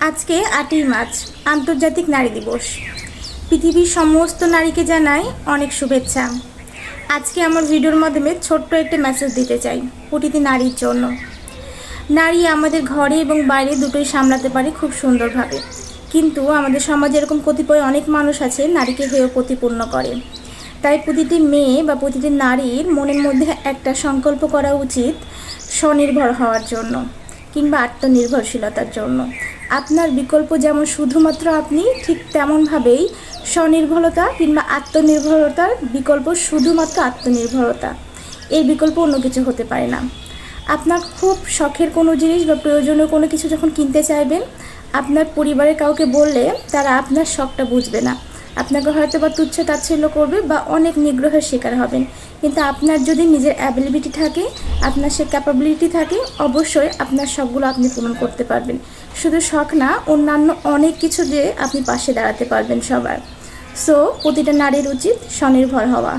আজকে ৮ই মার্চ আন্তর্জাতিক নারী দিবস। পৃথিবীর সমস্ত নারীকে জানাই অনেক শুভেচ্ছা। আজকে আমার ভিডিওর মাধ্যমে ছোট্ট একটা মেসেজ দিতে চাই প্রতিটি নারীর জন্য। নারী আমাদের ঘরে এবং বাইরে দুটোই সামলাতে পারে খুব সুন্দরভাবে, কিন্তু আমাদের সমাজে এরকম কতিপয় অনেক মানুষ আছে নারীকে হেয় প্রতিপন্ন করে। তাই প্রতিটি মেয়ে বা প্রতিটি নারীর মনের মধ্যে একটা সংকল্প করা উচিত স্বনির্ভর হওয়ার জন্য কিংবা আত্মনির্ভরশীলতার জন্য। আপনার বিকল্প যেমন শুধুমাত্র আপনি, ঠিক তেমনভাবেই স্বনির্ভরতা কিংবা আত্মনির্ভরতার বিকল্প শুধুমাত্র আত্মনির্ভরতা। এর বিকল্প অন্য কিছু হতে পারে না। আপনার খুব শখের কোনো জিনিস বা প্রয়োজনীয় কোনো কিছু যখন কিনতে চাইবেন, আপনার পরিবারের কাউকে বললে তারা আপনার শখটা বুঝবে না, আপনাকে হয়তো বা তুচ্ছ তাচ্ছিল্য করবে বা অনেক নিগ্রহের শিকার হবেন। কিন্তু আপনার যদি নিজের অ্যাবিলিটি থাকে, আপনার সে ক্যাপাবিলিটি থাকে, অবশ্যই আপনার শখগুলো আপনি পূরণ করতে পারবেন। শুধু শখ না, অন্যান্য অনেক কিছু দিয়ে আপনি পাশে দাঁড়াতে পারবেন সবার। সো প্রতিটা নারীর উচিত স্বনির্ভর হওয়া।